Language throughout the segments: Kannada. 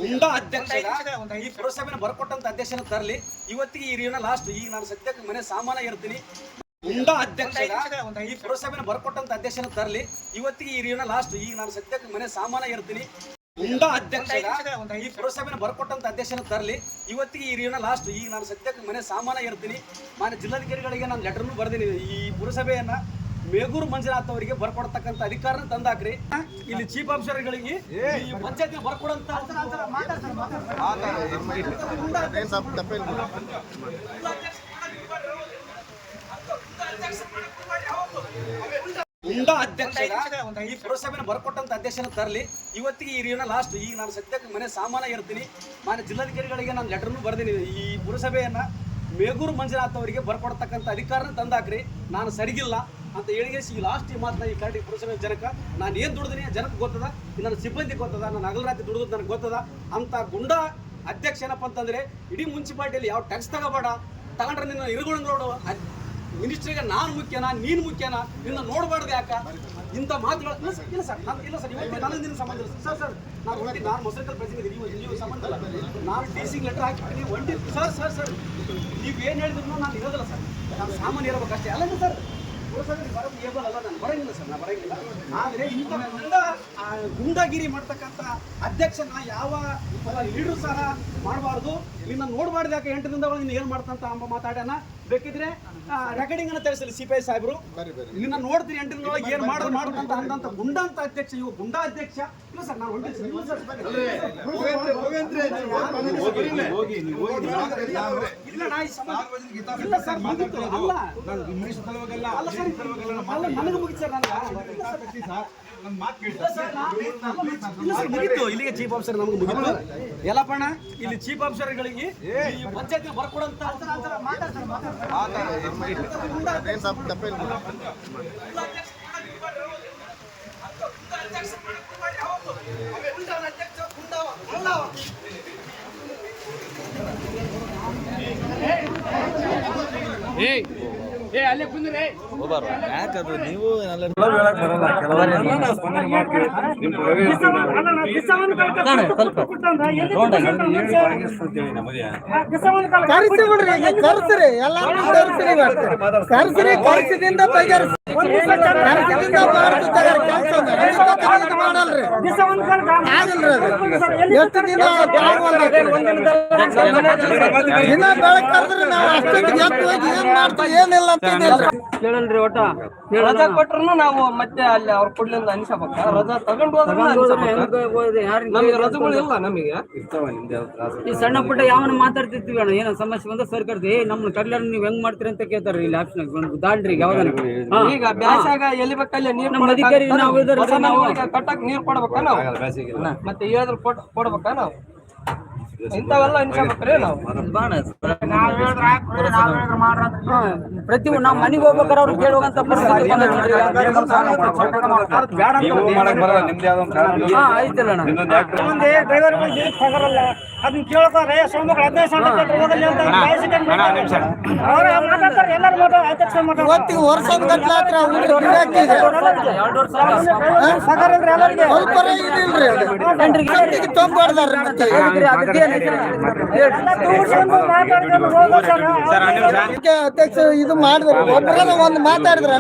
ಗುಂಡಾ ಅಧ್ಯಕ್ಷ ಈ ಪುರಸಭೆನ ಬರ್ಕೊಟ್ಟಂತ ಅಧ್ಯಕ್ಷನ ತರಲಿ. ಇವತ್ತಿಗೆ ಈ ರೀನ ಲಾಸ್ಟ್. ಈಗ ನಾನು ಸದ್ಯಕ್ಕೆ ಮನೆ ಸಾಮಾನ ಇರ್ತೀನಿ. ಗುಂಡಾ ಅಧ್ಯಕ್ಷ ಈ ಪುರಸಭೆನ ಬರ್ಕೊಟ್ಟಂತ ಅಧ್ಯಕ್ಷನ ತರಲಿ. ಇವತ್ತಿಗೆ ಈ ರೀನ ಲಾಸ್ಟ್. ಈಗ ನಾನು ಸದ್ಯಕ್ಕೆ ಮನೆ ಸಾಮಾನ ಇರ್ತೀನಿ. ಗುಂಡಾ ಅಧ್ಯಕ್ಷ ಈ ಪುರಸಭೆನ ಬರ್ಕೊಟ್ಟಂತ ಅಧ್ಯಕ್ಷನ ತರಲಿ. ಇವತ್ತಿಗೆ ಈ ರೀನ ಲಾಸ್ಟ್. ಈಗ ನಾನು ಸದ್ಯಕ್ಕೆ ಮನೆ ಸಾಮಾನ ಇರ್ತೀನಿ. ಮಾನ್ಯ ಜಿಲ್ಲಾಧಿಕಾರಿಗಳಿಗೆ ನಾನು ಲೆಟರ್ನು ಬರ್ದೀನಿ. ಈ ಪುರಸಭೆಯನ್ನ ಮೇಗೂರು ಮಂಜುನಾಥ್ ಅವರಿಗೆ ಬರ್ಕೊಡ್ತಕ್ಕಂಥ ಅಧಿಕಾರನ ತಂದಾಕ್ರಿ. ಇಲ್ಲಿ ಚೀಫ್ ಆಫೀಸರ್ಗಳಿಗೆ ಈ ಪಂಚಾಯತ್ ಬರ್ಕೊಡಂತ ಗುಂಡಾ ಅಧ್ಯಕ್ಷ ಈ ಪುರಸಭೆನ ಬರ್ಕೊಟ್ಟಂತ ಅಧ್ಯಕ್ಷನ ತರಲಿ. ಇವತ್ತಿಗೆ ಈ ರೀನ ಲಾಸ್ಟ್. ಈಗ ನಾನು ಸದ್ಯಕ್ಕೆ ಮನೆ ಸಾಮಾನ ಇರ್ತೀನಿ. ಮಾನ್ಯ ಜಿಲ್ಲಾಧಿಕಾರಿಗಳಿಗೆ ನಾನು ಲೆಟರ್ನು ಬರ್ದೀನಿ. ಈ ಪುರಸಭೆಯನ್ನ ಮೇಗೂರು ಮಂಜುನಾಥ್ ಅವರಿಗೆ ಬರ್ಕೊಡ್ತಕ್ಕಂಥ ಅಧಿಕಾರನ ತಂದಾಕ್ರಿ. ನಾನು ಸರಿಗಿಲ್ಲ ಅಂತ ಹೇಳಿಗೆ ಈ ಲಾಸ್ಟ್ ಈ ಮಾತನ್ನ ಈ ಕರಡಿ ಪುರಸಭೆ ಜನಕ್ಕೆ ನಾನು ಏನು ದುಡಿದೀನಿ ಜನಕ್ಕೆ ಗೊತ್ತದ, ನನ್ನ ಸಿಬ್ಬಂದಿ ಗೊತ್ತದ, ನಾನು ಹಗಲು ರಾತ್ರಿ ದುಡಿದು ನನಗೆ ಗೊತ್ತದ. ಅಂತ ಗುಂಡಾ ಅಧ್ಯಕ್ಷ ಏನಪ್ಪ ಅಂತಂದರೆ ಇಡೀ ಮುನ್ಸಿಪಾಲ್ಟಿಯಲ್ಲಿ ಯಾವ ಟ್ಯಾಕ್ಸ್ ತಗೊಂಡ್ರೆ ನಿನ್ನ ಇರುಗಳು ಮಿನಿಸ್ಟ್ರಿಗೆ ನಾನು ಮುಖ್ಯನಾ ನೀನು ಮುಖ್ಯನಾ, ನಿನ್ನ ನೋಡಬಾರ್ದು ಯಾಕ ಇಂಥ ಮಾತುಗಳು ಇಲ್ಲ ಸರ್. ನಾನು ಇಲ್ಲ ಸರ್, ಇವತ್ತು ನನಗೆ ನಿನ್ನ ಸಂಬಂಧ ಇಲ್ಲ ಸರ್. ನಾನು ಮೊಸರಿಕಲ್ ಪ್ರತಿನಿಧಿ, ನೀವು ಸಂಬಂಧ ಇಲ್ಲ. ನಾನು ಡಿ.ಸಿ ಲೆಟರ್ ಹಾಕಿದ್ದೀನಿ ಒಂಟಿ ಸರ್ ನೀವೇನು ಹೇಳಿದ್ರು ನಾನು ಇರೋದಿಲ್ಲ ಸರ್. ನಾನು ಸಾಮಾನ್ಯ ಇರಬೇಕಷ್ಟೇ ಅಲ್ಲ ಸರ್. ಏಬಲ್ ಅಲ್ಲ, ನಾನು ಬರಂಗಿಲ್ಲ ಸರ್, ನಾನು ಬರಂಗಿಲ್ಲ. ಆದರೆ ಇಂಥ ಗುಂಡಾಗಿರಿ ಮಾಡ್ತಕ್ಕಂಥ ಅಧ್ಯಕ್ಷನ ಯಾವ ಲೀಡರು ಸಹ ಮಾಡಬಾರ್ದು. ನಿನ್ನ ನೋಡಬಾರ್ದು ಯಾಕೆ 8 ದಿನದೊಳಗೆ ನೀನು ಏನು ಮಾಡ್ತಂತ ಅಂಬ ಮಾತಾಡೋಣ. ಬೇಕಿದ್ರೆ ರೆಕಾರ್ಡಿಂಗ್ ಅನ್ನು ತಿಳಿಸಲಿ CPI ಸಾಹೇಬರು. ನಿನ್ನ ನೋಡ್ತೀರಿ 8 ದಿನದೊಳಗೆ ಏನು ಮಾಡ್ಬೇಕಂತ ಅಂದಂತ ಗುಂಡಾ ಅಂತ ಅಧ್ಯಕ್ಷ ಇವು ಗುಂಡಾ ಅಧ್ಯಕ್ಷ ಇಲ್ಲ ಸರ್. ನಾನು ಹೊಂಟಿದ್ದೀನಿ ಇಲ್ಲ ಸರ್. ಇಲ್ಲ ನಾ ಈ ಸಂಬಂಧ ಇಲ್ಲ ಸರ್ ಮುಗಿತು ಅಲ್ಲ ಅಲ್ಲ ಸರ್ ನನಗೆ ಮುಗಿತು ಸರ್. ಮುಗಿತು ಇಲ್ಲಿಗೆ ಚೀಫ್ ಆಫೀಸರ್ ನಮಗೆ ಮುಗಿತು ಎಲ್ಲಪ್ಪಣ್ಣ. ಇಲ್ಲಿ ಚೀಫ್ ಆಫೀಸರ್ಗಳಿಗೆ ಈ ಪಂಚಾಯತ್ ಬರ್ಕೊಡಂತ ಅಲ್ಲೇ ಕುಂದ್ರೆ ಯಾಕದು ನೀವು ಏನಿಲ್ಲ ಕೇಳಲ್ರಿ. ಒಟ್ಟ ರಜಾ ಕೊಟ್ರು ನಾವು ಮತ್ತೆ ಅಲ್ಲಿ ಅವ್ರ ಕೊಡ್ಲಿಂದ ಅನಿಸಬೇಕ. ರಜಾ ತಗೊಂಡು ನಮಗೆ ರಜೆಗಳು ಇಲ್ಲ. ನಮಗೆ ಈ ಸಣ್ಣ ಪುಟ್ಟ ಯಾವನ ಮಾತಾಡ್ತಿರ್ತೀವಿ ಅಣ್ಣ, ಏನೋ ಸಮಸ್ಯೆ ಬಂದ ಸರ್ಕಾರದ ನಮ್ಮ ಕಡ್ಲಾರ ನೀವ್ ಹೆಂಗ್ ಮಾಡ್ತೀರಿ ಅಂತ ಕೇಳ್ತಾರ ಇಲ್ಲಿ ಆಪ್ಷನ್ ದಾಡ್ರಿ. ಈಗ ಬ್ಯಾಸಾಗ ಎಲ್ಲಿ ಬೇಕಲ್ಲಿ ನೀರ್ ನಮ್ಮ ಅಧಿಕಾರಿ ನಾವು ಕಟ್ಟಕ್ ನೀರ್ ಕೊಡ್ಬೇಕ ನಾವು, ಮತ್ತೆ ಹೇಳಿದ್ರು ಕೊಡ್ಬೇಕ ನಾವು. ಇಂಥವೆಲ್ಲ ಅನ್ಸ್ಬೇಕ್ರಿ ನಾವು. ಪ್ರತಿ ನಾವು ಮನೆಗೆ ಹೋಗ್ಬೇಕಾರೆ ಅವ್ರು ಕೇಳುವಂತ ಪರಿಸ್ಥಿತಿ ಆಯ್ತಲ್ಲ ಅದನ್ನ ಕೇಳ್ತಾರೆ. ಸೋಮವಾರ 15 ವರ್ಷದ ಅಧ್ಯಕ್ಷ ಇದು ಮಾಡಿದ್ರು. ಒಬ್ಬರ ಒಂದು ಮಾತಾಡಿದ್ರು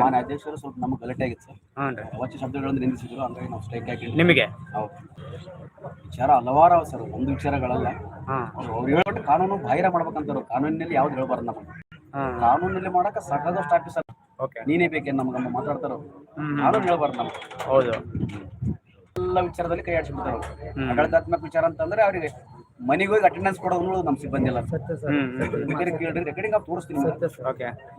ಮಾನ್ಯ ಅಧ್ಯಕ್ಷರು ಸ್ವಲ್ಪ ನಮ್ಗೆ ಗಲಾಟೆ ಆಗಿತ್ತು ಸರ್. ಅವತ್ತು ಶಬ್ದಗಳನ್ನು ನಿಂದಿಸಿದ್ರು, ಹಂಗಾಗಿ ನಾವು ಸ್ಟ್ರೈಕ್ ಹಾಕಿದ್ವಿ. ನಿಮಗೆ ವಿಚಾರ ಹಲವಾರು ಸರ್, ಒಂದು ವಿಚಾರಗಳಲ್ಲ. ಅವ್ರು ಹೇಳ್ಬಿಟ್ಟು ಕಾನೂನು ಬಾಹಿರ ಮಾಡ್ಬೇಕಂತಾರು. ಕಾನೂನಿನಲ್ಲಿ ಯಾವ್ದು ಹೇಳ್ಬಾರ್ದು ನಮಗೆ. ಕಾನೂನಲ್ಲಿ ಮಾಡಕ್ಕೆ ಸಾಕಾದಷ್ಟು ಆಫೀಸರ್ ನೀನೇ ಬೇಕೇನು ನಮ್ಗೆ ಮಾತಾಡ್ತಾರೋ. ಕಾನೂನು ಹೇಳ್ಬಾರ್ದು ನಮ್ಗೆ. ಹೌದು, ಎಲ್ಲ ವಿಚಾರದಲ್ಲಿ ಕೈ ಆಡಿಸ್ಬಿಡ್ತಾರೆ. ಆಡಳಿತಾತ್ಮಕ ವಿಚಾರ ಅಂತಂದ್ರೆ ಅವ್ರಿಗೆ ಮನೆಗೆ ಹೋಗಿ ಅಟೆಂಡೆನ್ಸ್ ಕೊಡೋದು ನಮ್ಮ ಸಿಬ್ಬಂದಿ ಎಲ್ಲ ಕೇಳ್ರಿ, ರೆಕಾರ್ಡಿಂಗ್ ಆಫ್ ತೋರಿಸ್ತೀನಿ.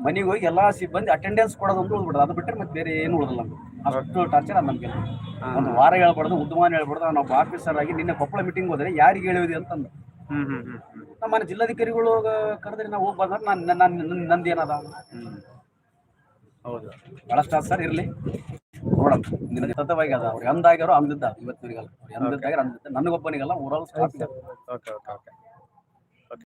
ಮನೆಗೆ ಹೋಗಿ ಎಲ್ಲಾ ಸಿಬ್ಬಂದಿ ಅಟೆಂಡೆನ್ಸ್ ಕೊಡೋದು ಅಂತ ಉಳ್ಬಿಡೋದು. ಅದು ಬಿಟ್ಟರೆ ಮತ್ತೆ ಬೇರೆ ಏನು ಉಳಿದಲ್ಲ ನಮ್ಗೆ. ಅಷ್ಟು ಟಾರ್ಚರ್ ಅದು ನಮ್ಗೆ. ಒಂದು ವಾರ ಹೇಳ್ಬಾರ್ದು, ಉದ್ಯಮಾನ ಹೇಳ್ಬಾರ್ದು. ನಾವು ಆಫೀಸರ್ ಆಗಿ ನಿನ್ನೆ ಕೊಪ್ಪಳ ಮೀಟಿಂಗ್ ಹೋದ್ರೆ ಯಾರಿಗೆ ಹೇಳಿದ್ವಿ ಅಂತಂದು ನಮ್ಮ ಜಿಲ್ಲಾಧಿಕಾರಿಗಳು ಕರೆದ್ರೆ ನಾವು ಹೋಗಿ ಬಂದ್ರೆ ನಂದೇನದ. ಹೌದು, ಬಹಳಷ್ಟು ಸರ್. ಇರ್ಲಿ ನೋಡೋಣ. ನಿನ್ನ ಸತತವಾಗಿ ಅದ ಅವ್ರು ಎಂದಾಗ್ಯಾರೋ ಅಂದಿದ್ದ, ಇವತ್ತಿನಿಗಲ್ಲ. ಅವ್ರು ಎಂದಿದ್ದಾಗ್ಯಾರ ಅಂದಿದ್ದ, ನನಗೊಬ್ಬನಿಗಲ್ಲ, ಊರಲ್ಲಿ ಸ್ಟಾಫ್ ಇದೆ.